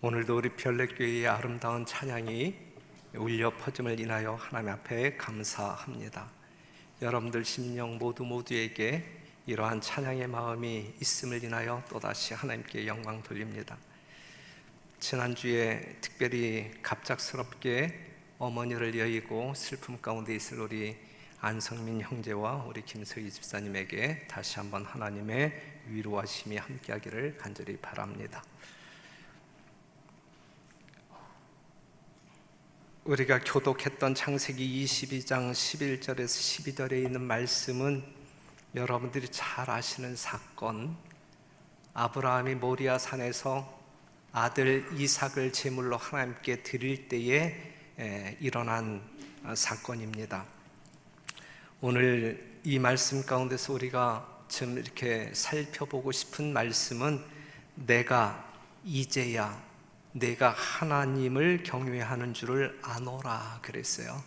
오늘도 우리 별내교회의 아름다운 찬양이 울려 퍼짐을 인하여 하나님 앞에 감사합니다. 여러분들 심령 모두에게 이러한 찬양의 마음이 있음을 인하여 또다시 하나님께 영광 돌립니다. 지난주에 특별히 갑작스럽게 어머니를 여의고 슬픔 가운데 있을 우리 안성민 형제와 우리 김석희 집사님에게 다시 한번 하나님의 위로하심이 함께하기를 간절히 바랍니다. 우리가 교독했던 창세기 22장 11절에서 12절에 있는 말씀은 여러분들이 잘 아시는 사건, 아브라함이 모리아 산에서 아들 이삭을 제물로 하나님께 드릴 때에 일어난 사건입니다. 오늘 이 말씀 가운데서 우리가 좀 이렇게 살펴보고 싶은 말씀은 내가 이제야 내가 하나님을 경외하는 줄을 아노라 그랬어요.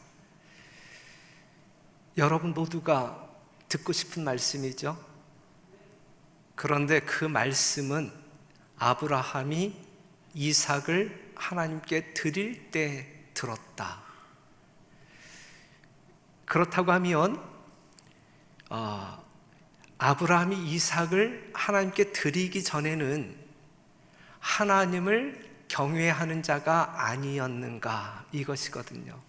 여러분 모두가 듣고 싶은 말씀이죠. 그런데 그 말씀은 아브라함이 이삭을 하나님께 드릴 때 들었다. 그렇다고 하면 아브라함이 이삭을 하나님께 드리기 전에는 하나님을 경외하는 자가 아니었는가, 이것이거든요.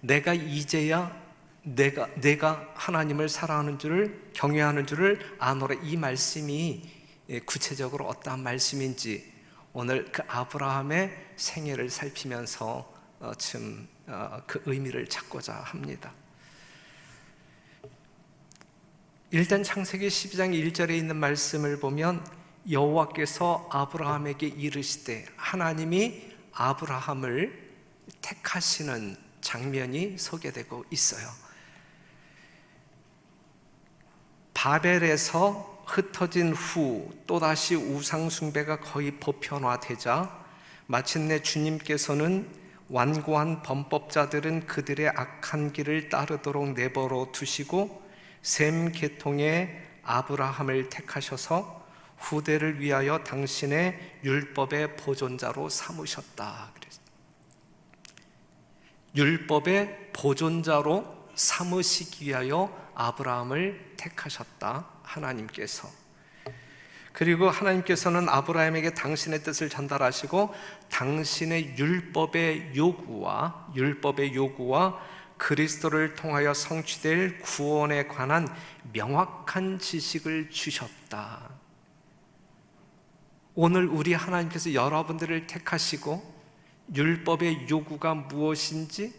내가 이제야 내가 하나님을 사랑하는 줄을, 경외하는 줄을 아노라, 이 말씀이 구체적으로 어떠한 말씀인지 오늘 그 아브라함의 생애를 살피면서 그 의미를 찾고자 합니다. 일단 창세기 12장 1절에 있는 말씀을 보면 여호와께서 아브라함에게 이르시되, 하나님이 아브라함을 택하시는 장면이 소개되고 있어요. 바벨에서 흩어진 후 또다시 우상 숭배가 거의 보편화되자 마침내 주님께서는 완고한 범법자들은 그들의 악한 길을 따르도록 내버려 두시고 셈 계통의 아브라함을 택하셔서 후대를 위하여 당신의 율법의 보존자로 삼으셨다. 율법의 보존자로 삼으시기 위하여 아브라함을 택하셨다, 하나님께서. 그리고 하나님께서는 아브라함에게 당신의 뜻을 전달하시고 당신의 율법의 요구와 그리스도를 통하여 성취될 구원에 관한 명확한 지식을 주셨다. 오늘 우리 하나님께서 여러분들을 택하시고 율법의 요구가 무엇인지,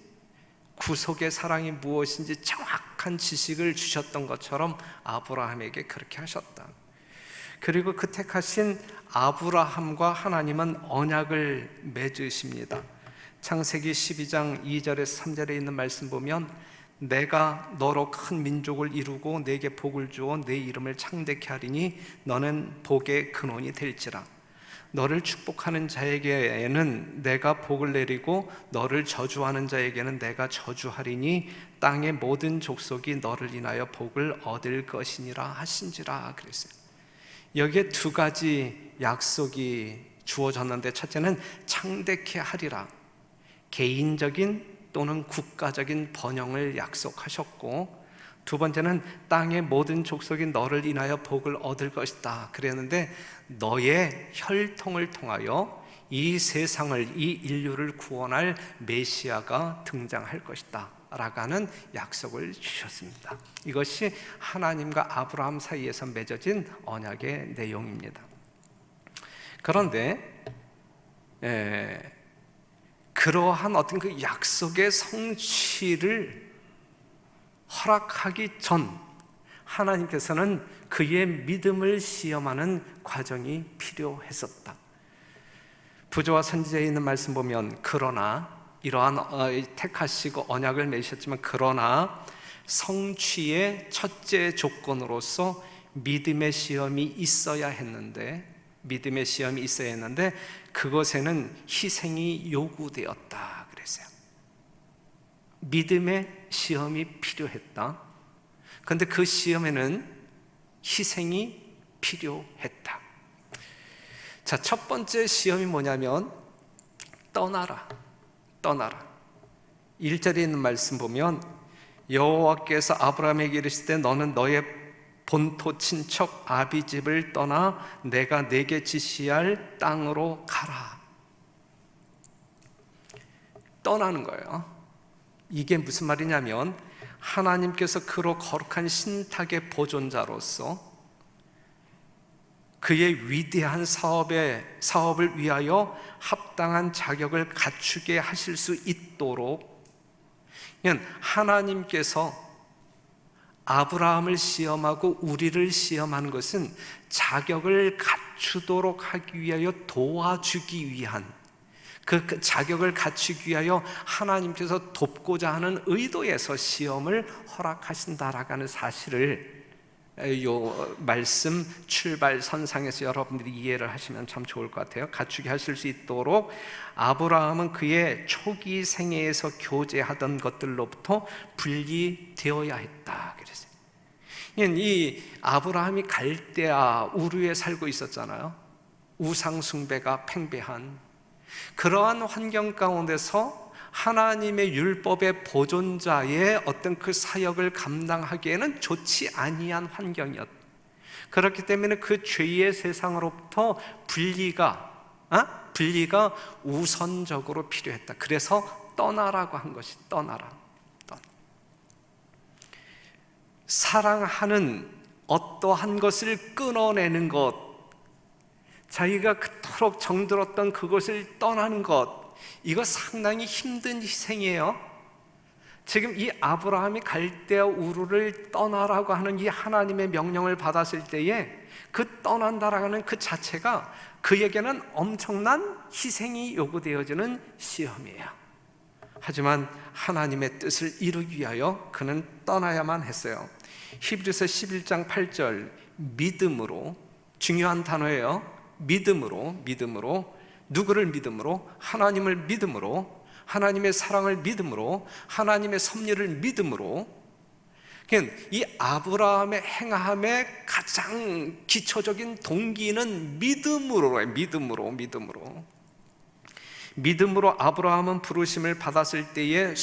구속의 사랑이 무엇인지 정확한 지식을 주셨던 것처럼 아브라함에게 그렇게 하셨다. 그리고 그 택하신 아브라함과 하나님은 언약을 맺으십니다. 창세기 12장 2절에서 3절에 있는 말씀 보면 내가 너로 큰 민족을 이루고 내게 복을 주어 내 이름을 창대케 하리니 너는 복의 근원이 될지라. 너를 축복하는 자에게는 내가 복을 내리고 너를 저주하는 자에게는 내가 저주하리니 땅의 모든 족속이 너를 인하여 복을 얻을 것이니라 하신지라 그랬어요. 여기에 두 가지 약속이 주어졌는데, 첫째는 창대케 하리라, 개인적인 또는 국가적인 번영을 약속하셨고, 두 번째는 땅의 모든 족속이 너를 인하여 복을 얻을 것이다 그랬는데, 너의 혈통을 통하여 이 세상을, 이 인류를 구원할 메시아가 등장할 것이다 라고 하는 약속을 주셨습니다. 이것이 하나님과 아브라함 사이에서 맺어진 언약의 내용입니다. 그런데 그러한 어떤 그 약속의 성취를 허락하기 전 하나님께서는 그의 믿음을 시험하는 과정이 필요했었다. 부조와 선지자에 있는 말씀 보면 그러나, 이러한 택하시고 언약을 맺으셨지만 그러나 성취의 첫째 조건으로서 믿음의 시험이 있어야 했는데 그것에는 희생이 요구되었다 그랬어요. 믿음의 시험이 필요했다. 그런데 그 시험에는 희생이 필요했다. 자, 첫 번째 시험이 뭐냐면 떠나라. 1절에 있는 말씀 보면 여호와께서 아브라함에게 이르시되 너는 너의 본토 친척 아비 집을 떠나 내가 내게 지시할 땅으로 가라. 떠나는 거예요. 이게 무슨 말이냐면 하나님께서 그로 거룩한 신탁의 보존자로서 그의 위대한 사업을 위하여 합당한 자격을 갖추게 하실 수 있도록 하나님께서 아브라함을 시험하고 우리를 시험하는 것은 자격을 갖추도록 하기 위하여 도와주기 위한 그 자격을 갖추기 위하여 하나님께서 돕고자 하는 의도에서 시험을 허락하신다라고 하는 사실을 요 말씀 출발선상에서 여러분들이 이해를 하시면 참 좋을 것 같아요. 갖추게 하실 수 있도록 아브라함은 그의 초기 생애에서 교제하던 것들로부터 분리되어야 했다 그랬어요. 이 아브라함이 갈대아 우르에 살고 있었잖아요. 우상 숭배가 팽배한 그러한 환경 가운데서 하나님의 율법의 보존자의 어떤 그 사역을 감당하기에는 좋지 아니한 환경이었다. 그렇기 때문에 그 죄의 세상으로부터 분리가 우선적으로 필요했다. 그래서 떠나라고 한 것이 떠나라. 사랑하는 어떠한 것을 끊어내는 것, 자기가 그토록 정들었던 그것을 떠나는 것, 이거 상당히 힘든 희생이에요. 지금 이 아브라함이 갈대아 우르를 떠나라고 하는 이 하나님의 명령을 받았을 때에 그 떠난다라고 하는 그 자체가 그에게는 엄청난 희생이 요구되어지는 시험이에요. 하지만 하나님의 뜻을 이루기 위하여 그는 떠나야만 했어요. 히브리서 11장 8절 믿음으로, 중요한 단어예요. 믿음으로 누구를 믿음으로? 하나님을 믿음으로, 하나님의 사랑을 믿음으로, 하나님의 섭리를 믿음으로. 이 아브라함의 행함의 가장 기초적인 동기는 믿음으로예요. 믿음으로 아브라함은 부르심을 받았을 때에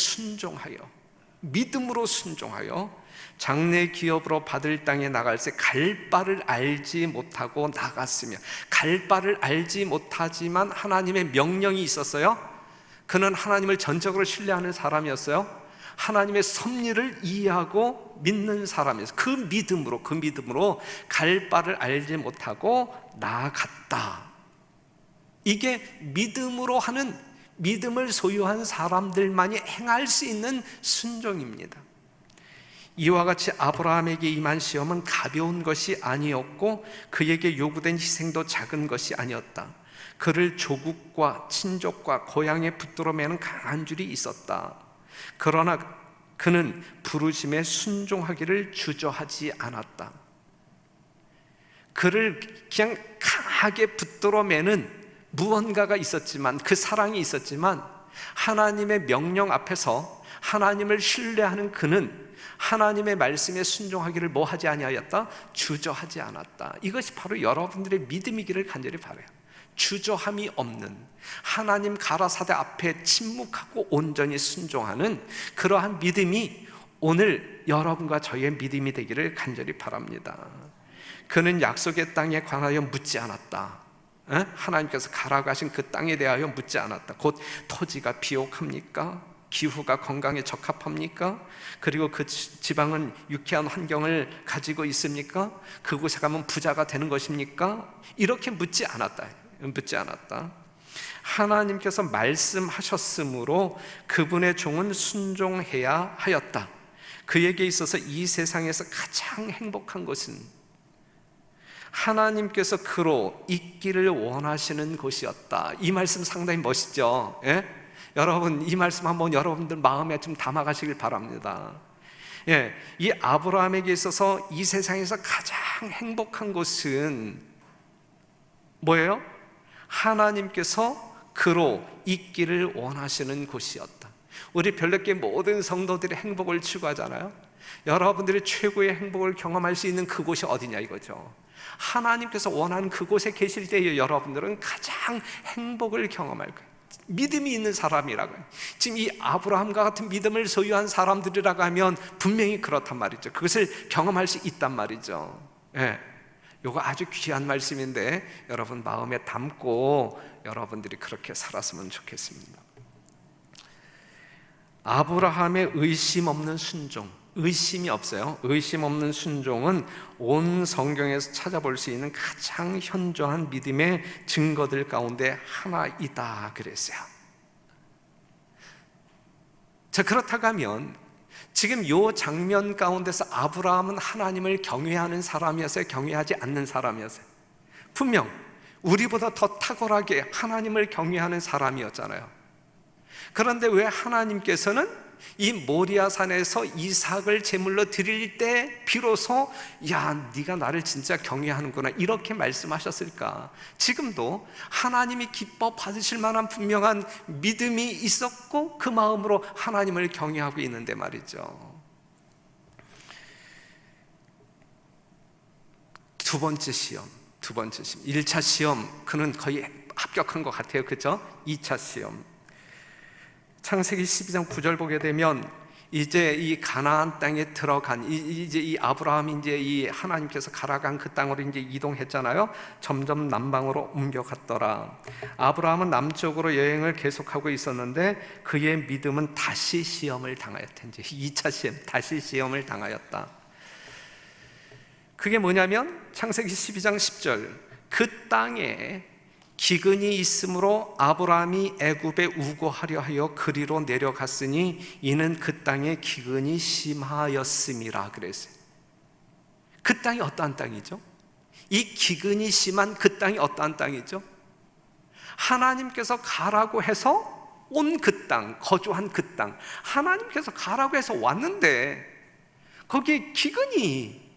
믿음으로 순종하여 장래 기업으로 받을 땅에 나갈 때 갈 바를 알지 못하고 나갔으며, 갈 바를 알지 못하지만 하나님의 명령이 있었어요. 그는 하나님을 전적으로 신뢰하는 사람이었어요. 하나님의 섭리를 이해하고 믿는 사람이었어요. 그 믿음으로 갈 바를 알지 못하고 나아갔다. 이게 믿음으로 하는, 믿음을 소유한 사람들만이 행할 수 있는 순종입니다. 이와 같이 아브라함에게 임한 시험은 가벼운 것이 아니었고 그에게 요구된 희생도 작은 것이 아니었다. 그를 조국과 친족과 고향에 붙들어 매는 강한 줄이 있었다. 그러나 그는 부르심에 순종하기를 주저하지 않았다. 그를 그냥 강하게 붙들어 매는 무언가가 있었지만, 그 사랑이 있었지만, 하나님의 명령 앞에서 하나님을 신뢰하는 그는 하나님의 말씀에 순종하기를 뭐하지 아니하였다? 주저하지 않았다. 이것이 바로 여러분들의 믿음이기를 간절히 바라요. 주저함이 없는, 하나님 가라사대 앞에 침묵하고 온전히 순종하는 그러한 믿음이 오늘 여러분과 저의 믿음이 되기를 간절히 바랍니다. 그는 약속의 땅에 관하여 묻지 않았다. 하나님께서 가라고 하신 그 땅에 대하여 묻지 않았다. 곧 토지가 비옥합니까? 기후가 건강에 적합합니까? 그리고 그 지방은 유쾌한 환경을 가지고 있습니까? 그곳에 가면 부자가 되는 것입니까? 이렇게 묻지 않았다. 하나님께서 말씀하셨으므로 그분의 종은 순종해야 하였다. 그에게 있어서 이 세상에서 가장 행복한 것은 하나님께서 그로 있기를 원하시는 곳이었다. 이 말씀 상당히 멋있죠? 예? 여러분, 이 말씀 한번 여러분들 마음에 좀 담아가시길 바랍니다. 이 아브라함에게 있어서 이 세상에서 가장 행복한 것은 뭐예요? 하나님께서 그로 있기를 원하시는 곳이었다. 우리 별내교회 모든 성도들이 행복을 추구하잖아요. 여러분들이 최고의 행복을 경험할 수 있는 그곳이 어디냐 이거죠. 하나님께서 원하는 그곳에 계실 때에 여러분들은 가장 행복을 경험할 거예요. 믿음이 있는 사람이라고요. 지금 이 아브라함과 같은 믿음을 소유한 사람들이라고 하면 분명히 그렇단 말이죠. 그것을 경험할 수 있단 말이죠. 예. 이거 아주 귀한 말씀인데 여러분 마음에 담고 여러분들이 그렇게 살았으면 좋겠습니다. 아브라함의 의심 없는 순종, 의심이 없어요. 의심 없는 순종은 온 성경에서 찾아볼 수 있는 가장 현저한 믿음의 증거들 가운데 하나이다 그랬어요. 자, 그렇다고 하면 지금 이 장면 가운데서 아브라함은 하나님을 경외하는 사람이었어요? 경외하지 않는 사람이었어요? 분명 우리보다 더 탁월하게 하나님을 경외하는 사람이었잖아요. 그런데 왜 하나님께서는 이 모리아 산에서 이삭을 제물로 드릴 때 비로소 야, 네가 나를 진짜 경외하는구나 이렇게 말씀하셨을까? 지금도 하나님이 기뻐 받으실 만한 분명한 믿음이 있었고 그 마음으로 하나님을 경외하고 있는데 말이죠. 두 번째 시험 1차 시험 그는 거의 합격한 것 같아요. 그렇죠? 2차 시험 창세기 12장 9절 보게 되면 이제 이 가나안 땅에 들어간 이제 이 아브라함이 이제 이 하나님께서 가라간 그 땅으로 이제 이동했잖아요. 점점 남방으로 옮겨갔더라. 아브라함은 남쪽으로 여행을 계속하고 있었는데 그의 믿음은 다시 시험을 당하였다. 이제 2차 시험, 다시 시험을 당하였다. 그게 뭐냐면 창세기 12장 10절 그 땅에 기근이 있으므로 아브라함이 애굽에 우고하려 하여 그리로 내려갔으니 이는 그 땅에 기근이 심하였음이라 그랬어요. 그 땅이 어떠한 땅이죠? 이 기근이 심한 그 땅이 어떠한 땅이죠? 하나님께서 가라고 해서 온 그 땅, 거주한 그 땅, 하나님께서 가라고 해서 왔는데 거기에 기근이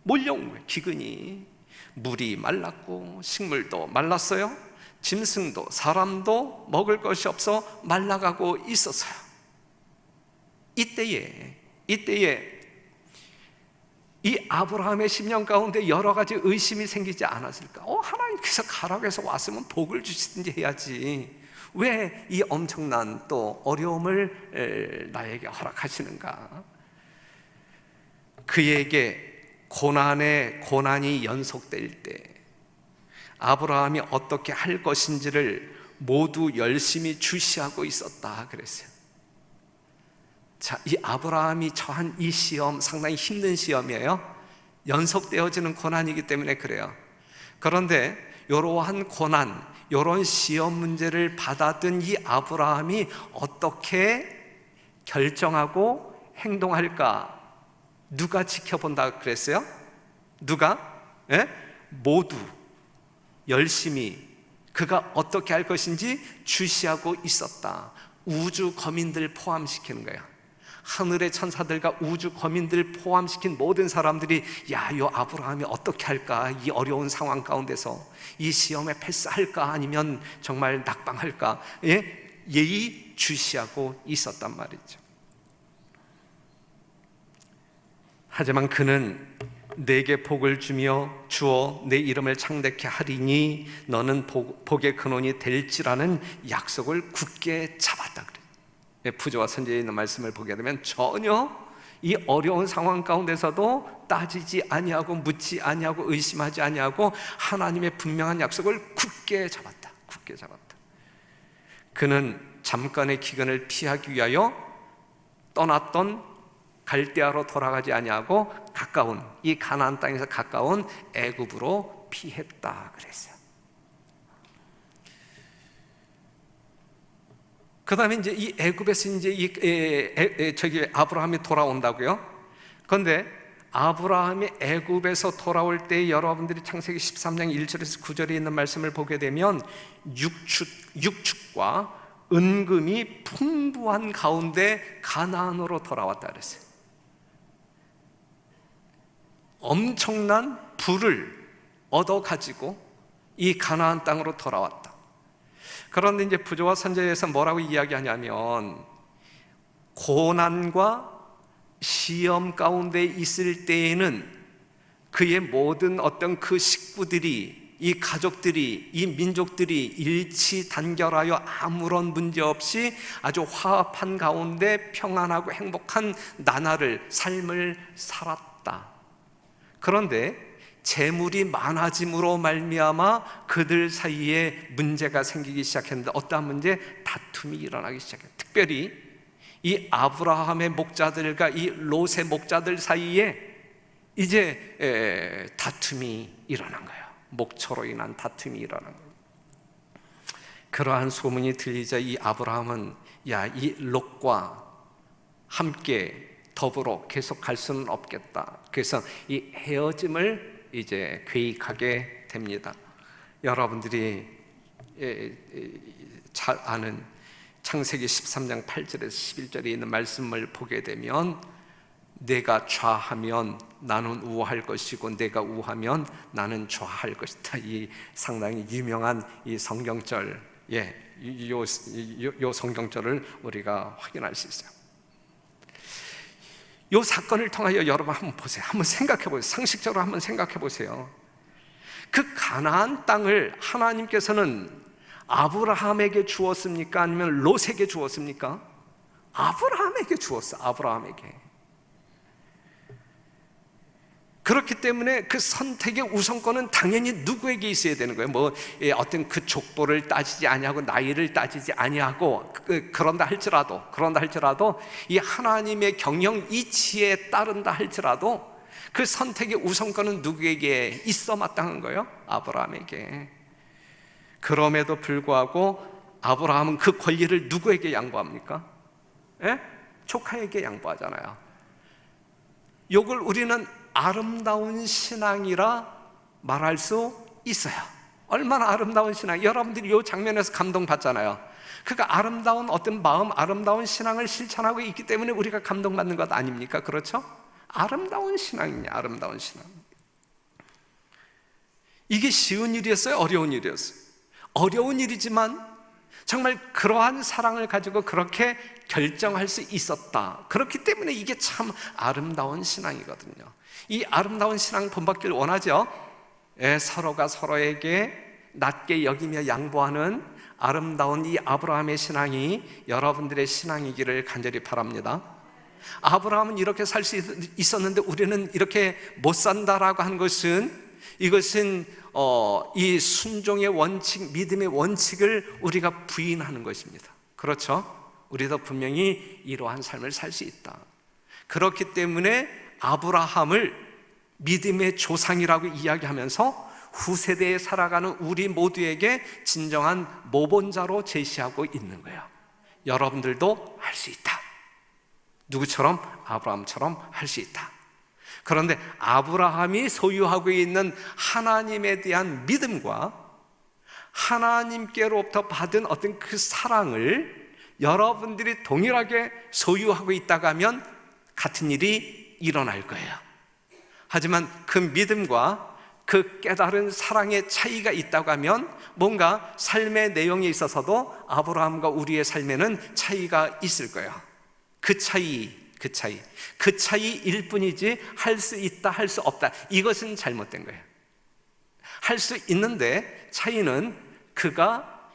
몰려온 거예요. 기근이 물이 말랐고 식물도 말랐어요. 짐승도 사람도 먹을 것이 없어 말라가고 있었어요. 이때에 이 아브라함의 심령 가운데 여러 가지 의심이 생기지 않았을까? 하나님께서 가라고 해서 왔으면 복을 주시든지 해야지 왜 이 엄청난 또 어려움을 나에게 허락하시는가? 그에게 고난이 연속될 때 아브라함이 어떻게 할 것인지를 모두 열심히 주시하고 있었다 그랬어요. 자, 이 아브라함이 처한 이 시험 상당히 힘든 시험이에요. 연속되어지는 고난이기 때문에 그래요. 그런데 이러한 고난, 이런 시험 문제를 받아든 이 아브라함이 어떻게 결정하고 행동할까? 누가 지켜본다 그랬어요? 누가? 모두 열심히 그가 어떻게 할 것인지 주시하고 있었다. 우주 거민들 포함시키는 거야. 하늘의 천사들과 우주 거민들 포함시킨 모든 사람들이 야, 이 아브라함이 어떻게 할까? 이 어려운 상황 가운데서 이 시험에 패스할까? 아니면 정말 낙방할까? 예의 주시하고 있었단 말이죠. 하지만 그는 내게 복을 주어 내 이름을 창대케 하리니 너는 복의 근원이 될지라는 약속을 굳게 잡았다 그래요. 부조와 선지자에 있는 말씀을 보게 되면 전혀 이 어려운 상황 가운데서도 따지지 아니하고 묻지 아니하고 의심하지 아니하고 하나님의 분명한 약속을 굳게 잡았다. 그는 잠깐의 기근을 피하기 위하여 떠났던 갈대아로 돌아가지 아니하고 가까운 이 가나안 땅에서 가까운 애굽으로 피했다 그랬어요. 그다음에 이제 이 애굽에서 이제 저기 아브라함이 돌아온다고요. 그런데 아브라함이 애굽에서 돌아올 때 여러분들이 창세기 13장 1절에서 9절에 있는 말씀을 보게 되면 육축과 은금이 풍부한 가운데 가나안으로 돌아왔다 그랬어요. 엄청난 부를 얻어가지고 이 가나안 땅으로 돌아왔다. 그런데 이제 부조와 선지자에서 뭐라고 이야기하냐면 고난과 시험 가운데 있을 때에는 그의 모든 어떤 그 식구들이, 이 가족들이, 이 민족들이 일치 단결하여 아무런 문제 없이 아주 화합한 가운데 평안하고 행복한 나날을, 삶을 살았다. 그런데 재물이 많아짐으로 말미암아 그들 사이에 문제가 생기기 시작했는데, 어떠한 문제? 다툼이 일어나기 시작했다. 특별히 이 아브라함의 목자들과 이 롯의 목자들 사이에 이제 다툼이 일어난 거예요. 목초로 인한 다툼이 일어난 거예요. 그러한 소문이 들리자 이 아브라함은 이 롯과 함께 더불어 계속 갈 수는 없겠다. 그래서 이 헤어짐을 이제 계획하게 됩니다. 여러분들이 잘 아는 창세기 13장 8절에서 11절에 있는 말씀을 보게 되면, 내가 좌하면 나는 우할 것이고 내가 우하면 나는 좌할 것이다. 이 상당히 유명한 이 성경절, 요 성경절을 우리가 확인할 수 있어요. 이 사건을 통하여 여러분 한번 보세요. 한번 생각해 보세요. 상식적으로 한번 생각해 보세요. 그 가나안 땅을 하나님께서는 아브라함에게 주었습니까? 아니면 롯에게 주었습니까? 아브라함에게 주었어. 아브라함에게. 그렇기 때문에 그 선택의 우선권은 당연히 누구에게 있어야 되는 거예요. 어떤 그 족보를 따지지 아니하고 나이를 따지지 아니하고 그런다 할지라도 이 하나님의 경영 이치에 따른다 할지라도 그 선택의 우선권은 누구에게 있어 마땅한 거예요? 아브라함에게. 그럼에도 불구하고 아브라함은 그 권리를 누구에게 양보합니까? 조카에게 양보하잖아요. 이걸 우리는 아름다운 신앙이라 말할 수 있어요. 얼마나 아름다운 신앙. 여러분들이 이 장면에서 감동받잖아요. 그러니까 아름다운 어떤 마음, 아름다운 신앙을 실천하고 있기 때문에 우리가 감동받는 것 아닙니까? 그렇죠? 아름다운 신앙이냐, 아름다운 신앙. 이게 쉬운 일이었어요? 어려운 일이었어요? 어려운 일이지만 정말 그러한 사랑을 가지고 그렇게 결정할 수 있었다. 그렇기 때문에 이게 참 아름다운 신앙이거든요. 이 아름다운 신앙 본받기를 원하죠? 서로가 서로에게 낮게 여기며 양보하는 아름다운 이 아브라함의 신앙이 여러분들의 신앙이기를 간절히 바랍니다. 아브라함은 이렇게 살 수 있었는데 우리는 이렇게 못 산다라고 한 것은, 이것은 이 순종의 원칙, 믿음의 원칙을 우리가 부인하는 것입니다. 그렇죠? 우리도 분명히 이러한 삶을 살 수 있다. 그렇기 때문에 아브라함을 믿음의 조상이라고 이야기하면서 후세대에 살아가는 우리 모두에게 진정한 모본자로 제시하고 있는 거예요. 여러분들도 할 수 있다. 누구처럼? 아브라함처럼 할 수 있다. 그런데 아브라함이 소유하고 있는 하나님에 대한 믿음과 하나님께로부터 받은 어떤 그 사랑을 여러분들이 동일하게 소유하고 있다고 하면 같은 일이 일어날 거예요. 하지만 그 믿음과 그 깨달은 사랑의 차이가 있다고 하면 뭔가 삶의 내용에 있어서도 아브라함과 우리의 삶에는 차이가 있을 거예요. 그 차이일 뿐이지 할 수 있다, 할 수 없다, 이것은 잘못된 거예요. 할 수 있는데 차이는 그가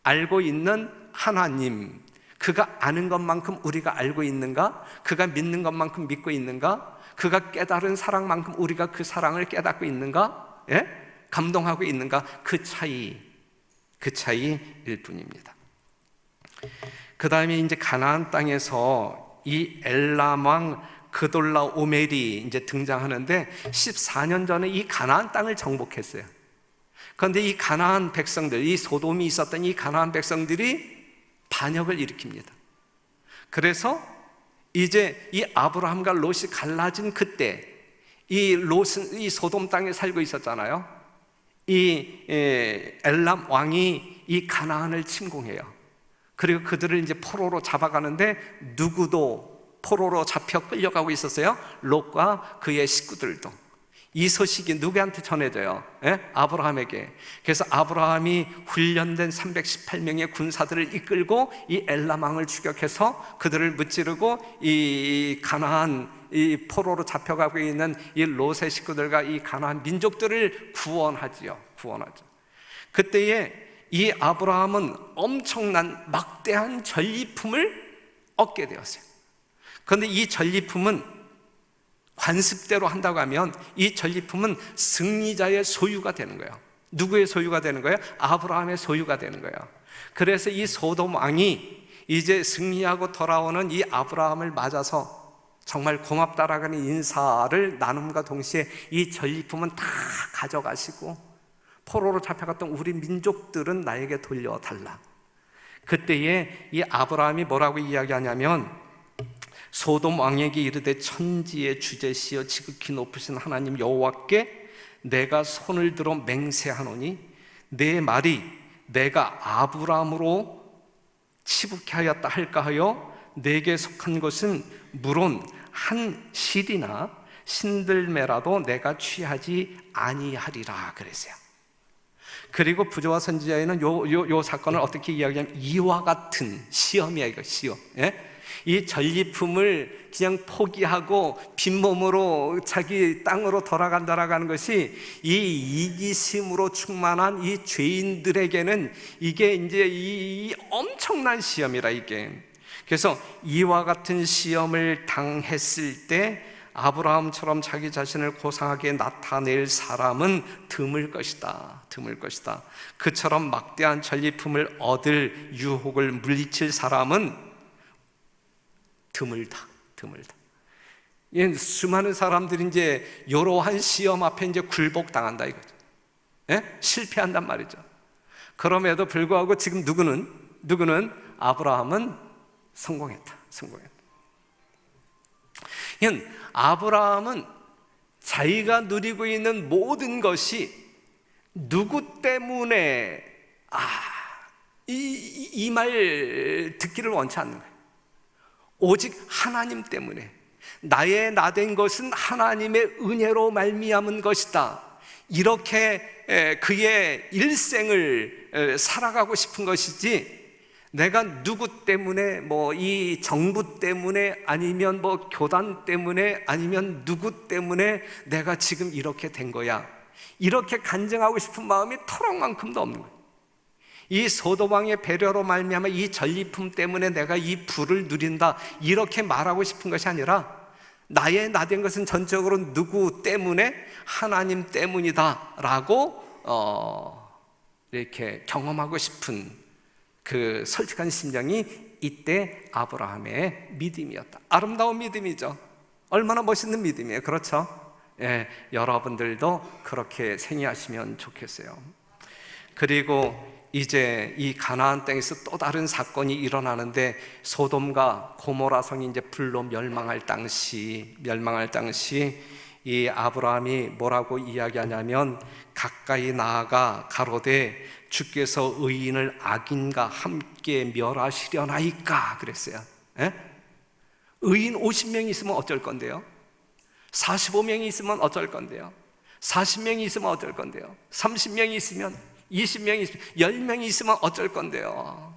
알고 있는 하나님, 그가 아는 것만큼 우리가 알고 있는가? 그가 믿는 것만큼 믿고 있는가? 그가 깨달은 사랑만큼 우리가 그 사랑을 깨닫고 있는가? 감동하고 있는가? 그 차이일 뿐입니다. 그 다음에 이제 가나안 땅에서 이 엘람 왕 그돌라오멜이 이제 등장하는데 14년 전에 이 가나안 땅을 정복했어요. 그런데 이 가나안 백성들, 이 소돔이 있었던 이 가나안 백성들이 반역을 일으킵니다. 그래서 이제 이 아브라함과 롯이 갈라진 그때 이 롯은 이 소돔 땅에 살고 있었잖아요. 이 엘람 왕이 이 가나안을 침공해요. 그리고 그들을 이제 포로로 잡아가는데 누구도 포로로 잡혀 끌려가고 있었어요. 롯과 그의 식구들도. 이 소식이 누구한테 전해져요? 예? 아브라함에게. 그래서 아브라함이 훈련된 318명의 군사들을 이끌고 이 엘람왕을 추격해서 그들을 무찌르고 이 가나안, 이 포로로 잡혀가고 있는 이 롯의 식구들과 이 가나안 민족들을 구원하지요. 그때에 이 아브라함은 엄청난 막대한 전리품을 얻게 되었어요. 그런데 이 전리품은 관습대로 한다고 하면 이 전리품은 승리자의 소유가 되는 거예요. 누구의 소유가 되는 거예요? 아브라함의 소유가 되는 거예요. 그래서 이 소돔 왕이 이제 승리하고 돌아오는 이 아브라함을 맞아서 정말 고맙다라는 인사를 나눔과 동시에 이 전리품은 다 가져가시고 포로로 잡혀갔던 우리 민족들은 나에게 돌려달라. 그때에 이 아브라함이 뭐라고 이야기하냐면 소돔 왕에게 이르되 천지의 주제시여 지극히 높으신 하나님 여호와께 내가 손을 들어 맹세하노니 내 말이 내가 아브라함으로 치북케 하였다 할까 하여 내게 속한 것은 물론 한 실이나 신들매라도 내가 취하지 아니하리라 그랬어요. 그리고 부조와 선지자에는 요 사건을 어떻게 이야기하냐면 이와 같은 시험이야, 이거 시험. 예? 이 전리품을 그냥 포기하고 빈몸으로 자기 땅으로 돌아간다라는 것이 이 이기심으로 충만한 이 죄인들에게는 이게 이제 이 엄청난 시험이라 이게. 그래서 이와 같은 시험을 당했을 때 아브라함처럼 자기 자신을 고상하게 나타낼 사람은 드물 것이다. 그처럼 막대한 전리품을 얻을 유혹을 물리칠 사람은 드물다. 수많은 사람들이 이제 이러한 시험 앞에 이제 굴복당한다 이거죠. 예? 실패한단 말이죠. 그럼에도 불구하고 지금 누구는 아브라함은 성공했다. 아브라함은 자기가 누리고 있는 모든 것이 누구 때문에 이 말 듣기를 원치 않는 거예요. 오직 하나님 때문에 나의 나된 것은 하나님의 은혜로 말미암은 것이다. 이렇게 그의 일생을 살아가고 싶은 것이지 내가 누구 때문에 뭐 이 정부 때문에 아니면 뭐 교단 때문에 아니면 누구 때문에 내가 지금 이렇게 된 거야 이렇게 간증하고 싶은 마음이 터럭만큼도 없는 거예요. 이 소돔 왕의 배려로 말미암아 이 전리품 때문에 내가 이 부를 누린다 이렇게 말하고 싶은 것이 아니라 나의 나된 것은 전적으로 누구 때문에 하나님 때문이다 라고 이렇게 경험하고 싶은 그 솔직한 심정이 이때 아브라함의 믿음이었다. 아름다운 믿음이죠. 얼마나 멋있는 믿음이에요. 그렇죠? 예, 여러분들도 그렇게 생각하시면 좋겠어요. 그리고 이제 이 가나안 땅에서 또 다른 사건이 일어나는데 소돔과 고모라 성이 이제 불로 멸망할 당시 이 아브라함이 뭐라고 이야기하냐면 가까이 나아가 가로되 주께서 의인을 악인과 함께 멸하시려나이까 그랬어요. 예? 의인 50명이 있으면 어쩔 건데요? 45명이 있으면 어쩔 건데요? 40명이 있으면 어쩔 건데요? 30명이 있으면 20명이 있으면 10명이 있으면 어쩔 건데요?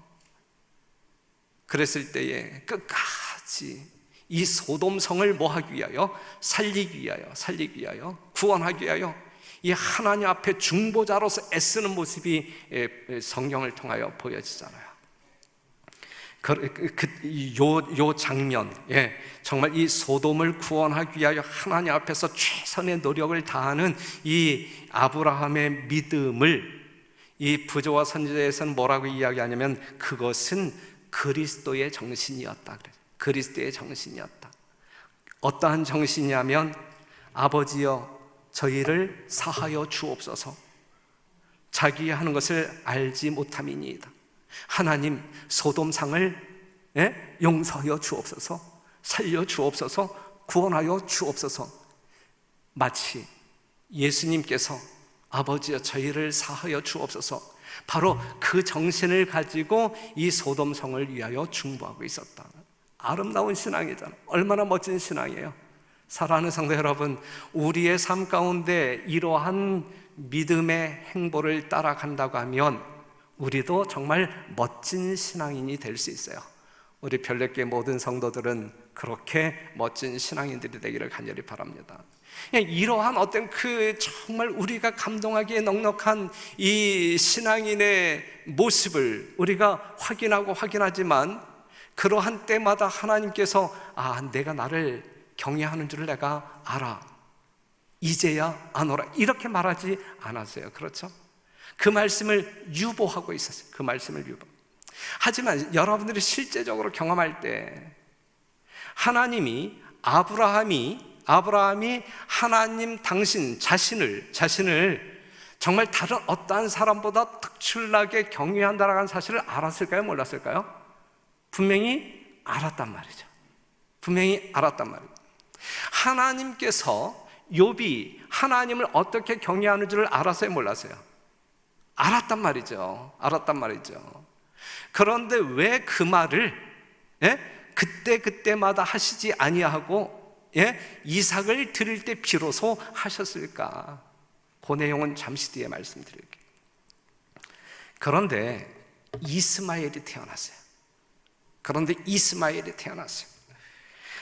그랬을 때에 끝까지 이 소돔성을 뭐하기 위하여? 살리기 위하여 구원하기 위하여 이 하나님 앞에 중보자로서 애쓰는 모습이 성경을 통하여 보여지잖아요. 요 장면, 정말 이 소돔을 구원하기 위하여 하나님 앞에서 최선의 노력을 다하는 이 아브라함의 믿음을 이 부조와 선지자에서는 뭐라고 이야기하냐면 그것은 그리스도의 정신이었다. 그리스도의 정신이었다. 어떠한 정신이냐면 아버지여 저희를 사하여 주옵소서. 자기 하는 것을 알지 못함이니이다. 하나님 소돔상을 용서하여 주옵소서. 살려 주옵소서. 구원하여 주옵소서. 마치 예수님께서 아버지여 저희를 사하여 주옵소서. 바로 그 정신을 가지고 이 소돔성을 위하여 중보하고 있었다. 아름다운 신앙이잖아요. 얼마나 멋진 신앙이에요. 사랑하는 성도 여러분, 우리의 삶 가운데 이러한 믿음의 행보를 따라간다고 하면 우리도 정말 멋진 신앙인이 될 수 있어요. 우리 별내교회 모든 성도들은 그렇게 멋진 신앙인들이 되기를 간절히 바랍니다. 이러한 어떤 정말 우리가 감동하기에 넉넉한 이 신앙인의 모습을 우리가 확인하지만 그러한 때마다 하나님께서 내가 나를 경외하는 줄을 내가 알아, 이제야 아노라, 이렇게 말하지 않았어요. 그렇죠? 그 말씀을 유보하고 있었어요. 그 말씀을 유보. 하지만 여러분들이 실제적으로 경험할 때 하나님이 아브라함이 하나님 당신 자신을 정말 다른 어떠한 사람보다 특출나게 경외한다라는 사실을 알았을까요? 몰랐을까요? 분명히 알았단 말이죠. 분명히 알았단 말이에요. 하나님께서 욥이 하나님을 어떻게 경외하는 줄을 알았어요? 몰랐어요? 알았단 말이죠. 그런데 왜 그 말을 그때마다 하시지 아니하고 이삭을 드릴 때 비로소 하셨을까? 그 내용은 잠시 뒤에 말씀드릴게요. 그런데 이스마엘이 태어났어요.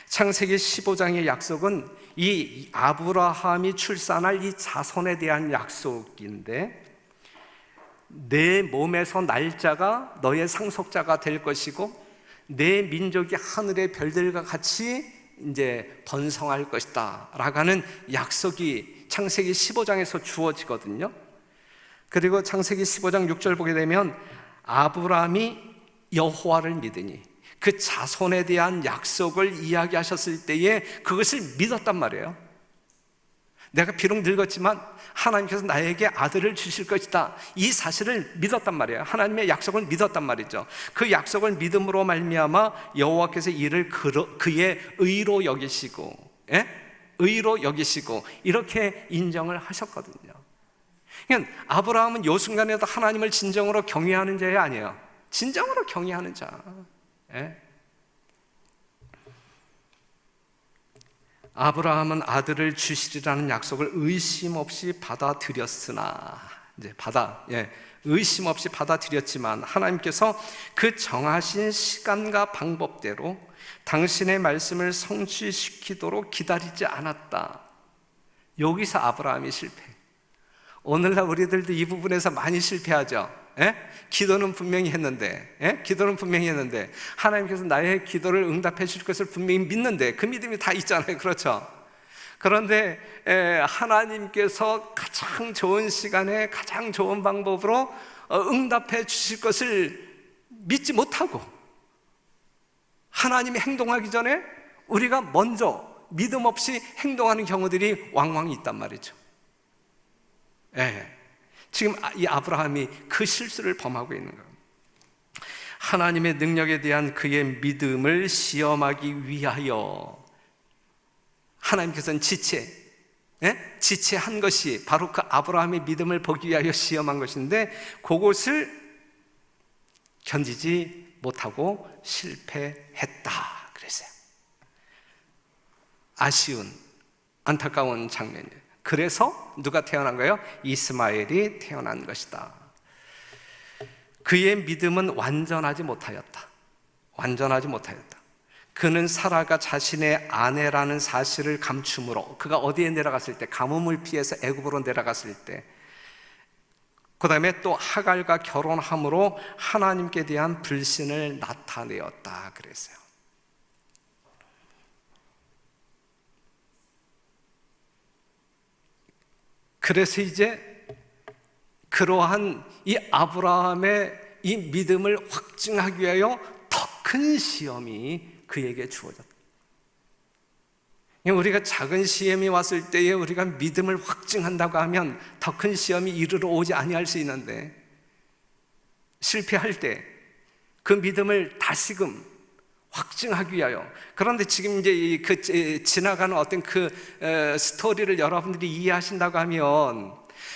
창세기 15장의 약속은 이 아브라함이 출산할 이 자손에 대한 약속인데, 내 몸에서 날짜가 너의 상속자가 될 것이고 내 민족이 하늘의 별들과 같이 이제 번성할 것이다 라고 하는 약속이 창세기 15장에서 주어지거든요. 그리고 창세기 15장 6절 보게 되면 아브라함이 여호와를 믿으니, 그 자손에 대한 약속을 이야기하셨을 때에 그것을 믿었단 말이에요. 내가 비록 늙었지만 하나님께서 나에게 아들을 주실 것이다, 이 사실을 믿었단 말이에요. 하나님의 약속을 믿었단 말이죠. 그 약속을 믿음으로 말미암아 여호와께서 이를 그의 의로 여기시고 이렇게 인정을 하셨거든요. 그러니까 아브라함은 이 순간에도 하나님을 진정으로 경외하는 자가 아니에요. 진정으로 경외하는 자. 아브라함은 아들을 주시리라는 약속을 의심 없이 받아들였으나, 의심 없이 받아들였지만 하나님께서 그 정하신 시간과 방법대로 당신의 말씀을 성취시키도록 기다리지 않았다. 여기서 아브라함이 실패. 오늘날 우리들도 이 부분에서 많이 실패하죠. 기도는 분명히 했는데 하나님께서 나의 기도를 응답해 주실 것을 분명히 믿는데, 그 믿음이 다 있잖아요. 그렇죠? 그런데 하나님께서 가장 좋은 시간에 가장 좋은 방법으로 응답해 주실 것을 믿지 못하고 하나님이 행동하기 전에 우리가 먼저 믿음 없이 행동하는 경우들이 왕왕 있단 말이죠. 지금 이 아브라함이 그 실수를 범하고 있는 거예요. 하나님의 능력에 대한 그의 믿음을 시험하기 위하여 하나님께서는 지체한 것이 바로 그 아브라함의 믿음을 보기 위하여 시험한 것인데, 그것을 견디지 못하고 실패했다 그랬어요. 아쉬운, 안타까운 장면이에요. 그래서 누가 태어난 거예요? 이스마엘이 태어난 것이다. 그의 믿음은 완전하지 못하였다. 그는 사라가 자신의 아내라는 사실을 감춤으로, 그가 어디에 내려갔을 때, 가뭄을 피해서 애굽으로 내려갔을 때, 그 다음에 또 하갈과 결혼함으로 하나님께 대한 불신을 나타내었다 그랬어요. 그래서 이제 그러한 이 아브라함의 이 믿음을 확증하기 위하여 더 큰 시험이 그에게 주어졌다. 우리가 작은 시험이 왔을 때에 우리가 믿음을 확증한다고 하면 더 큰 시험이 이르러 오지 아니할 수 있는데, 실패할 때 그 믿음을 다시금 확증하기 위하여. 그런데 지금 이제 지나가는 어떤 스토리를 여러분들이 이해하신다고 하면,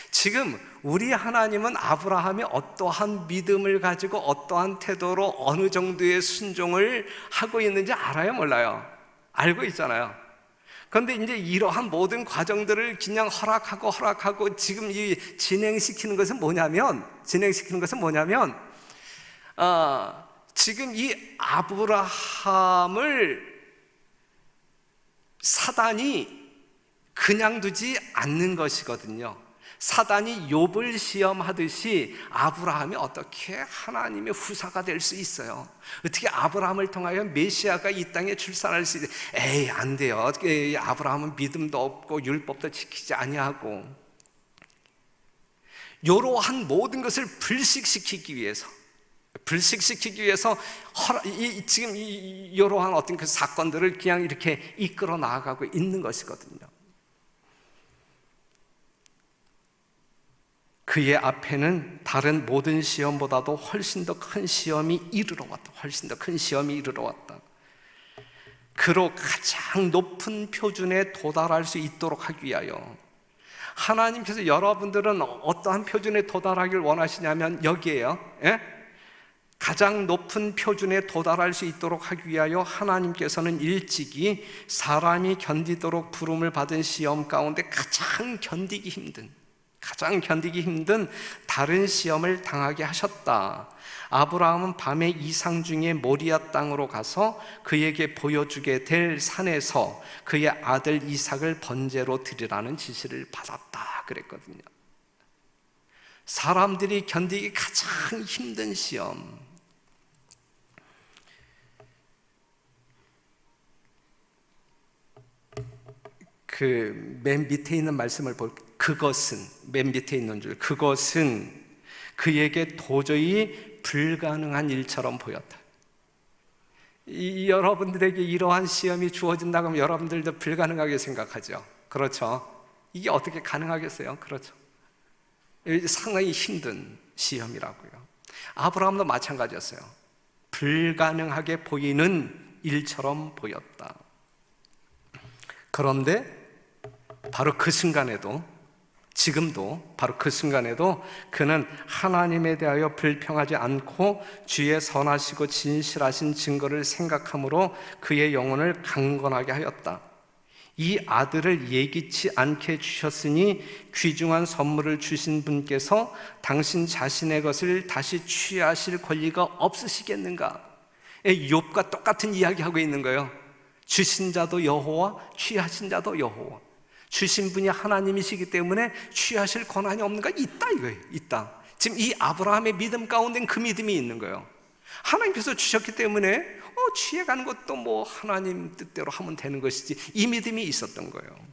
지금 우리 하나님은 아브라함이 어떠한 믿음을 가지고 어떠한 태도로 어느 정도의 순종을 하고 있는지 알아요? 몰라요? 알고 있잖아요. 그런데 이제 이러한 모든 과정들을 그냥 허락하고 지금 이 진행시키는 것은 뭐냐면 지금 이 아브라함을 사단이 그냥 두지 않는 것이거든요. 사단이 욥을 시험하듯이 아브라함이 어떻게 하나님의 후사가 될 수 있어요? 어떻게 아브라함을 통하여 메시아가 이 땅에 출산할 수 있어요? 에이, 안 돼요. 아브라함은 믿음도 없고 율법도 지키지 아니하고, 이러한 모든 것을 불식시키기 위해서 지금 이러한 어떤 그 사건들을 그냥 이렇게 이끌어 나아가고 있는 것이거든요. 그의 앞에는 다른 모든 시험보다도 훨씬 더 큰 시험이 이르러 왔다. 그로 가장 높은 표준에 도달할 수 있도록 하기 위하여 하나님께서 여러분들은 어떠한 표준에 도달하길 원하시냐면 여기에요. 가장 높은 표준에 도달할 수 있도록 하기 위하여 하나님께서는 일찍이 사람이 견디도록 부름을 받은 시험 가운데 가장 견디기 힘든 다른 시험을 당하게 하셨다. 아브라함은 밤에 이상 중에 모리아 땅으로 가서 그에게 보여주게 될 산에서 그의 아들 이삭을 번제로 드리라는 지시를 받았다 그랬거든요. 사람들이 견디기 가장 힘든 시험, 그 맨 밑에 있는 말씀을 볼게요. 맨 밑에 있는 줄, 그것은 그에게 도저히 불가능한 일처럼 보였다. 여러분들에게 이러한 시험이 주어진다고 하면 여러분들도 불가능하게 생각하죠. 그렇죠? 이게 어떻게 가능하겠어요? 그렇죠? 상당히 힘든 시험이라고요. 아브라함도 마찬가지였어요. 불가능하게 보이는 일처럼 보였다. 그런데 바로 그 순간에도, 지금도 바로 그 순간에도 그는 하나님에 대하여 불평하지 않고 주의 선하시고 진실하신 증거를 생각함으로 그의 영혼을 강건하게 하였다. 이 아들을 예기치 않게 주셨으니 귀중한 선물을 주신 분께서 당신 자신의 것을 다시 취하실 권리가 없으시겠는가? 욥과 똑같은 이야기하고 있는 거예요. 주신 자도 여호와, 취하신 자도 여호와. 주신 분이 하나님이시기 때문에 취하실 권한이 없는가? 있다 이거예요. 있다. 지금 이 아브라함의 믿음 가운데는 그 믿음이 있는 거예요. 하나님께서 주셨기 때문에 취해가는 것도 뭐 하나님 뜻대로 하면 되는 것이지, 이 믿음이 있었던 거예요.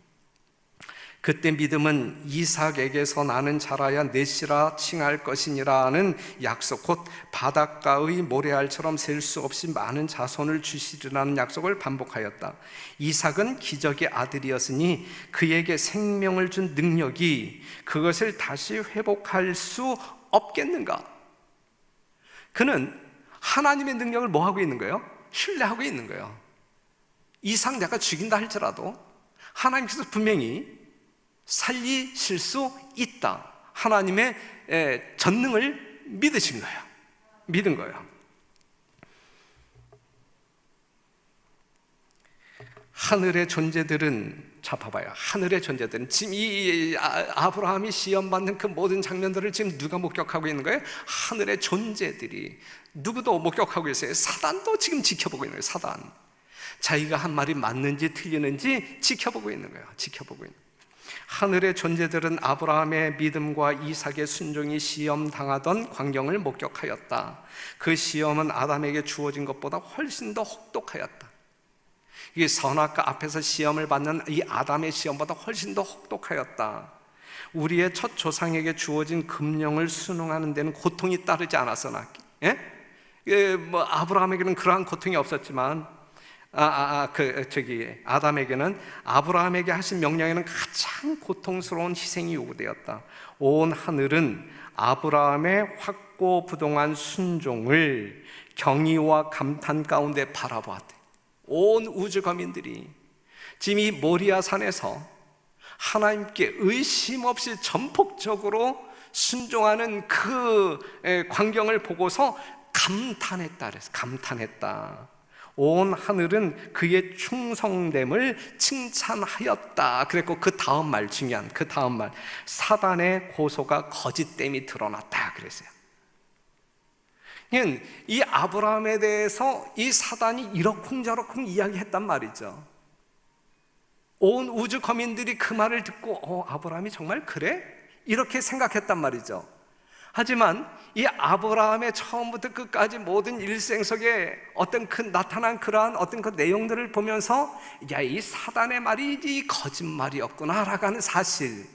그때 믿음은 이삭에게서 나는 자라야 넷이라 칭할 것이니라는 약속, 곧 바닷가의 모래알처럼 셀 수 없이 많은 자손을 주시리라는 약속을 반복하였다. 이삭은 기적의 아들이었으니 그에게 생명을 준 능력이 그것을 다시 회복할 수 없겠는가? 그는 하나님의 능력을 뭐 하고 있는 거예요? 신뢰하고 있는 거예요. 이삭 내가 죽인다 할지라도 하나님께서 분명히 살리실 수 있다. 하나님의 전능을 믿으신 거예요. 믿은 거예요. 하늘의 존재들은, 자 봐봐요. 하늘의 존재들은 지금 이 아브라함이 시험받는 그 모든 장면들을 지금 누가 목격하고 있는 거예요? 하늘의 존재들이. 누구도 목격하고 있어요. 사단도 지금 지켜보고 있는 거예요. 사단. 자기가 한 말이 맞는지 틀리는지 지켜보고 있는 거예요. 지켜보고 있는 거예요. 하늘의 존재들은 아브라함의 믿음과 이삭의 순종이 시험당하던 광경을 목격하였다. 그 시험은 아담에게 주어진 것보다 훨씬 더 혹독하였다. 이게 선악과 앞에서 시험을 받는 이 아담의 시험보다 훨씬 더 혹독하였다. 우리의 첫 조상에게 주어진 금령을 순응하는 데는 고통이 따르지 않았으나, 아브라함에게는 그러한 고통이 없었지만 아담에게는, 아브라함에게 하신 명령에는 가장 고통스러운 희생이 요구되었다. 온 하늘은 아브라함의 확고부동한 순종을 경의와 감탄 가운데 바라보았대. 온 우주 거민들이 지금 이 모리아 산에서 하나님께 의심 없이 전폭적으로 순종하는 그 광경을 보고서 감탄했다 그랬어. 감탄했다. 온 하늘은 그의 충성됨을 칭찬하였다. 그랬고 그 다음 말, 중요한 그 다음 말, 사단의 고소가 거짓됨이 드러났다 그랬어요. 이 아브라함에 대해서 이 사단이 이러쿵저러쿵 이야기했단 말이죠. 온 우주 거민들이 그 말을 듣고 아브라함이 정말 그래? 이렇게 생각했단 말이죠. 하지만 이 아브라함의 처음부터 끝까지 모든 일생 속에 어떤 나타난 그러한 어떤 그 내용들을 보면서 야, 이 사단의 말이 이 거짓말이었구나 라고 하는 사실,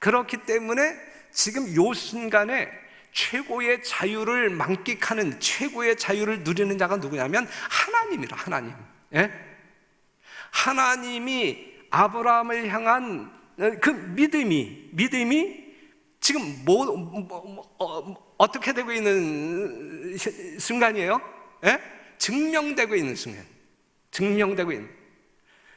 그렇기 때문에 지금 요 순간에 최고의 자유를 만끽하는, 최고의 자유를 누리는 자가 누구냐면 하나님이라. 하나님. 예? 하나님이 아브라함을 향한 그 믿음이 지금 어떻게 되고 있는 순간이에요? 예? 증명되고 있는 순간. 증명되고 있는.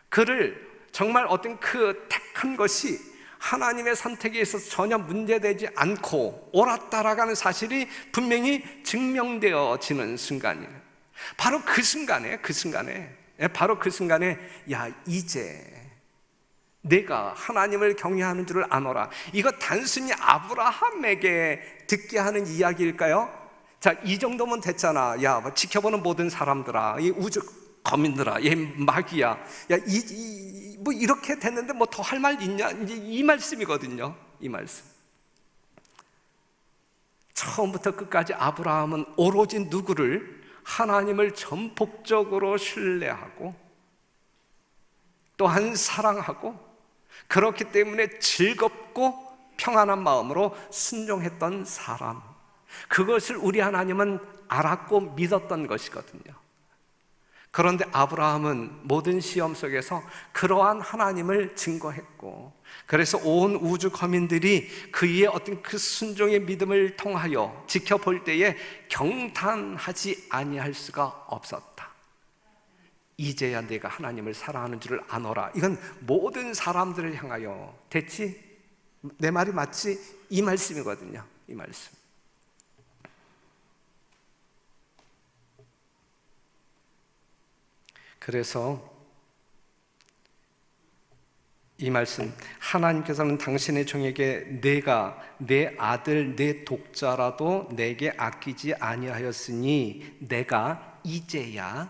그를 정말 어떤 그 택한 것이 하나님의 선택에 있어서 전혀 문제되지 않고 옳았다라고 하는 사실이 분명히 증명되어지는 순간이에요. 바로 그 순간에 야, 이제 내가 하나님을 경외하는 줄을 아노라. 이거 단순히 아브라함에게 듣게 하는 이야기일까요? 자, 이 정도면 됐잖아. 야, 지켜보는 모든 사람들아, 이 우주 거민들아, 얘 마귀야. 야, 뭐 이렇게 됐는데 뭐 더 할 말 있냐? 이제 이 말씀이거든요. 이 말씀. 처음부터 끝까지 아브라함은 오로지 누구를? 하나님을 전폭적으로 신뢰하고 또한 사랑하고, 그렇기 때문에 즐겁고 평안한 마음으로 순종했던 사람, 그것을 우리 하나님은 알았고 믿었던 것이거든요. 그런데 아브라함은 모든 시험 속에서 그러한 하나님을 증거했고, 그래서 온 우주 거민들이 그의 어떤 그 순종의 믿음을 통하여 지켜볼 때에 경탄하지 아니할 수가 없었다. 이제야 내가 하나님을 사랑하는 줄을 아노라. 이건 모든 사람들을 향하여, 됐지? 내 말이 맞지? 이 말씀이거든요. 이 말씀. 그래서 이 말씀, 하나님께서는 당신의 종에게 내가 내 아들 내 독자라도 내게 아끼지 아니하였으니 내가 이제야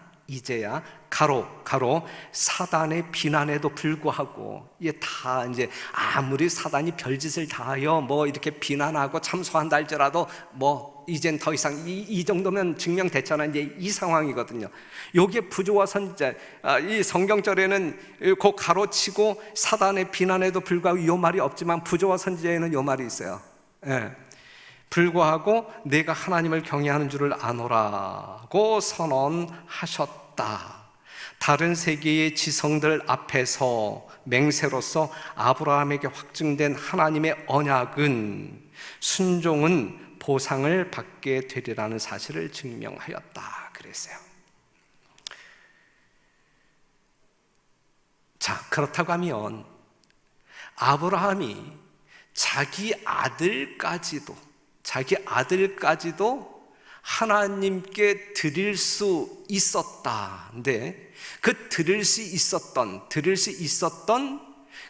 가로 사단의 비난에도 불구하고, 이게 다 이제 아무리 사단이 별짓을 다하여 뭐 이렇게 비난하고 참소한다 할지라도 뭐 이젠 더 이상 이 정도면 증명됐잖아. 이제 이 상황이거든요. 여기에 부조와 선지자, 이 성경절에는 그 가로치고 사단의 비난에도 불구하고 이 말이 없지만 부조와 선지자에는 이 말이 있어요. 예. 불구하고 내가 하나님을 경외하는 줄을 아노라고 선언하셨다. 다른 세계의 지성들 앞에서 맹세로서 아브라함에게 확증된 하나님의 언약은, 순종은 보상을 받게 되리라는 사실을 증명하였다 그랬어요. 자, 그렇다고 하면 아브라함이 자기 아들까지도 하나님께 드릴 수 있었다는데, 그 드릴 수 있었던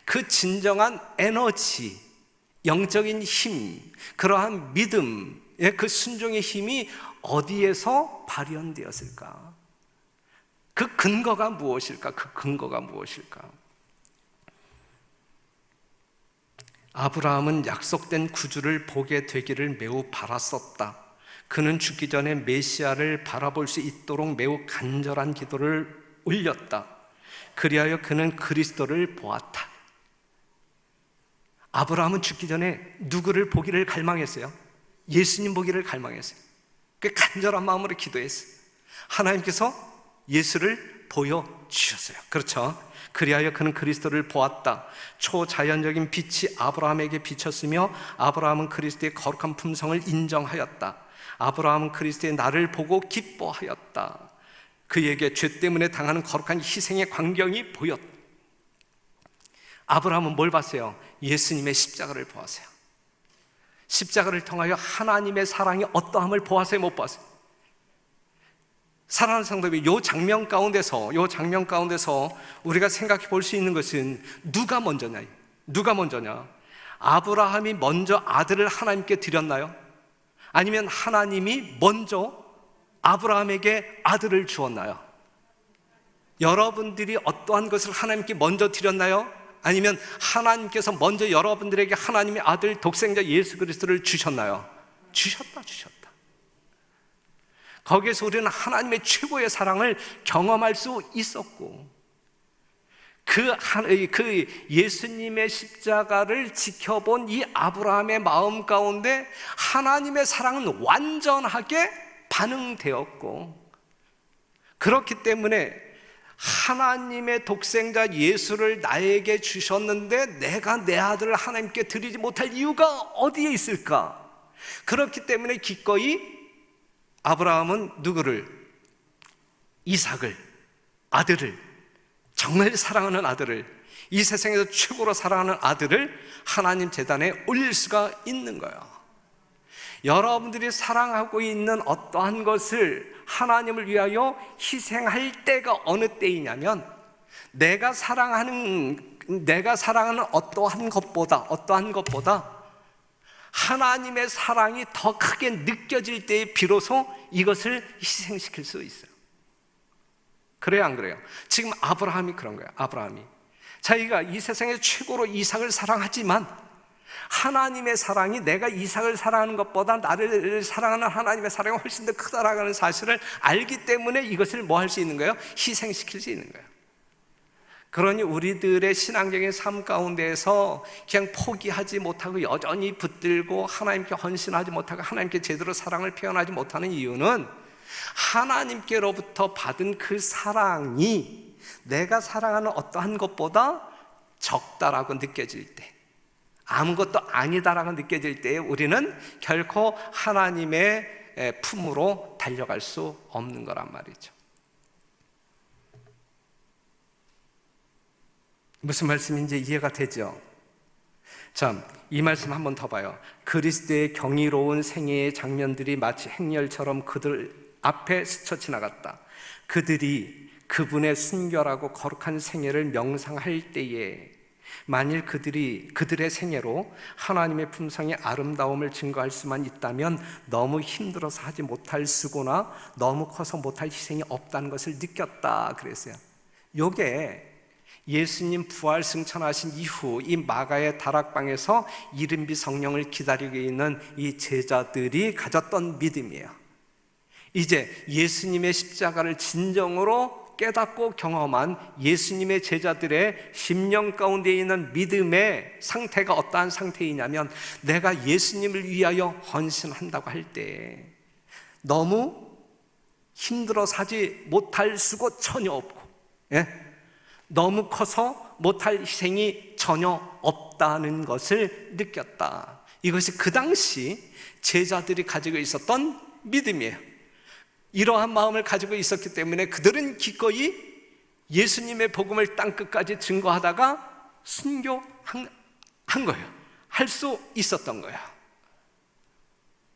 그 진정한 에너지, 영적인 힘, 그러한 믿음의 그 순종의 힘이 어디에서 발현되었을까? 그 근거가 무엇일까? 아브라함은 약속된 구주를 보게 되기를 매우 바랐었다. 그는 죽기 전에 메시아를 바라볼 수 있도록 매우 간절한 기도를 올렸다. 그리하여 그는 그리스도를 보았다. 아브라함은 죽기 전에 누구를 보기를 갈망했어요? 예수님 보기를 갈망했어요. 그 간절한 마음으로 기도했어요. 하나님께서 예수를 보여주셨어요. 그렇죠? 그리하여 그는 그리스도를 보았다. 초자연적인 빛이 아브라함에게 비쳤으며 아브라함은 그리스도의 거룩한 품성을 인정하였다. 아브라함은 그리스도의 나를 보고 기뻐하였다. 그에게 죄 때문에 당하는 거룩한 희생의 광경이 보였다. 아브라함은 뭘 봤어요? 예수님의 십자가를 보았어요. 십자가를 통하여 하나님의 사랑이 어떠함을 보았어요? 못 봤어요? 사랑하는 성도님, 요 장면 가운데서 우리가 생각해 볼 수 있는 것은 누가 먼저냐? 아브라함이 먼저 아들을 하나님께 드렸나요? 아니면 하나님이 먼저 아브라함에게 아들을 주었나요? 여러분들이 어떠한 것을 하나님께 먼저 드렸나요? 아니면 하나님께서 먼저 여러분들에게 하나님의 아들 독생자 예수 그리스도를 주셨나요? 주셨다. 거기에서 우리는 하나님의 최고의 사랑을 경험할 수 있었고, 그 예수님의 십자가를 지켜본 이 아브라함의 마음 가운데 하나님의 사랑은 완전하게 반응되었고, 그렇기 때문에 하나님의 독생자 예수를 나에게 주셨는데 내가 내 아들을 하나님께 드리지 못할 이유가 어디에 있을까? 그렇기 때문에 기꺼이 아브라함은 누구를? 이삭을, 아들을, 정말 사랑하는 아들을, 이 세상에서 최고로 사랑하는 아들을 하나님 제단에 올릴 수가 있는 거예요. 여러분들이 사랑하고 있는 어떠한 것을 하나님을 위하여 희생할 때가 어느 때이냐면, 내가 사랑하는 어떠한 것보다 하나님의 사랑이 더 크게 느껴질 때에 비로소 이것을 희생시킬 수 있어요. 그래요, 안 그래요? 지금 아브라함이 그런 거예요. 자기가 이 세상에 최고로 이삭을 사랑하지만 하나님의 사랑이 내가 이삭을 사랑하는 것보다 나를 사랑하는 하나님의 사랑이 훨씬 더 크다라는 사실을 알기 때문에 이것을 뭐 할 수 있는 거예요? 희생시킬 수 있는 거예요. 그러니 우리들의 신앙적인 삶 가운데에서 그냥 포기하지 못하고 여전히 붙들고 하나님께 헌신하지 못하고 하나님께 제대로 사랑을 표현하지 못하는 이유는, 하나님께로부터 받은 그 사랑이 내가 사랑하는 어떠한 것보다 적다라고 느껴질 때, 아무것도 아니다라고 느껴질 때에 우리는 결코 하나님의 품으로 달려갈 수 없는 거란 말이죠. 무슨 말씀인지 이해가 되죠? 참, 이 말씀 한번 더 봐요. 그리스도의 경이로운 생애의 장면들이 마치 행렬처럼 그들 앞에 스쳐 지나갔다. 그들이 그분의 순결하고 거룩한 생애를 명상할 때에 만일 그들의 생애로 하나님의 품성의 아름다움을 증거할 수만 있다면 너무 힘들어서 하지 못할 수고나 너무 커서 못할 희생이 없다는 것을 느꼈다 그랬어요. 요게 예수님 부활 승천하신 이후 이 마가의 다락방에서 이른비 성령을 기다리고 있는 이 제자들이 가졌던 믿음이에요. 이제 예수님의 십자가를 진정으로 깨닫고 경험한 예수님의 제자들의 심령 가운데 있는 믿음의 상태가 어떠한 상태이냐면, 내가 예수님을 위하여 헌신한다고 할 때 너무 힘들어서 하지 못할 수고 전혀 없고, 너무 커서 못할 희생이 전혀 없다는 것을 느꼈다. 이것이 그 당시 제자들이 가지고 있었던 믿음이에요. 이러한 마음을 가지고 있었기 때문에 그들은 기꺼이 예수님의 복음을 땅끝까지 증거하다가 순교한 거예요. 할 수 있었던 거예요.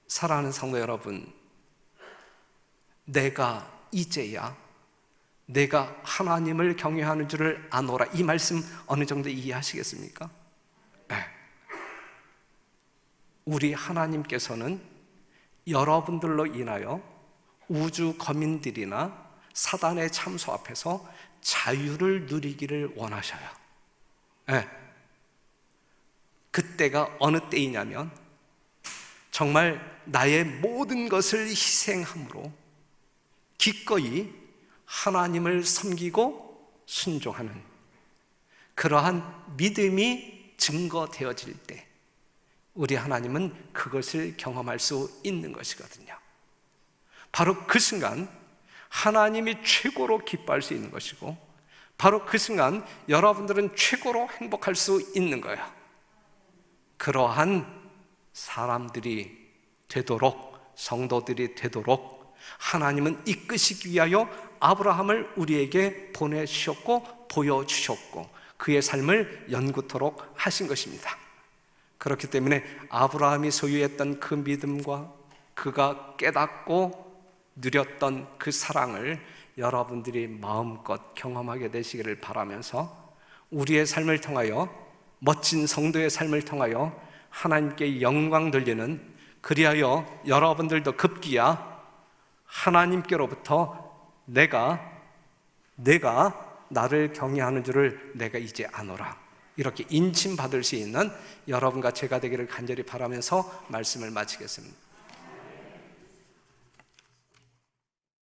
사랑하는 성도 여러분, 내가 이제야 내가 하나님을 경외하는 줄을 아노라, 이 말씀 어느 정도 이해하시겠습니까? 네. 우리 하나님께서는 여러분들로 인하여 우주 거민들이나 사단의 참소 앞에서 자유를 누리기를 원하셔요. 네. 그때가 어느 때이냐면 정말 나의 모든 것을 희생함으로 기꺼이 하나님을 섬기고 순종하는 그러한 믿음이 증거되어질 때 우리 하나님은 그것을 경험할 수 있는 것이거든요. 바로 그 순간 하나님이 최고로 기뻐할 수 있는 것이고, 바로 그 순간 여러분들은 최고로 행복할 수 있는 거예요. 그러한 사람들이 되도록, 성도들이 되도록 하나님은 이끄시기 위하여 아브라함을 우리에게 보내주셨고 보여주셨고 그의 삶을 연구토록 하신 것입니다. 그렇기 때문에 아브라함이 소유했던 그 믿음과 그가 깨닫고 누렸던 그 사랑을 여러분들이 마음껏 경험하게 되시기를 바라면서 우리의 삶을 통하여, 멋진 성도의 삶을 통하여 하나님께 영광 돌리는, 그리하여 여러분들도 급기야 하나님께로부터 내가 나를 경외하는 줄을 내가 이제 아노라, 이렇게 인침받을 수 있는 여러분과 제가 되기를 간절히 바라면서 말씀을 마치겠습니다.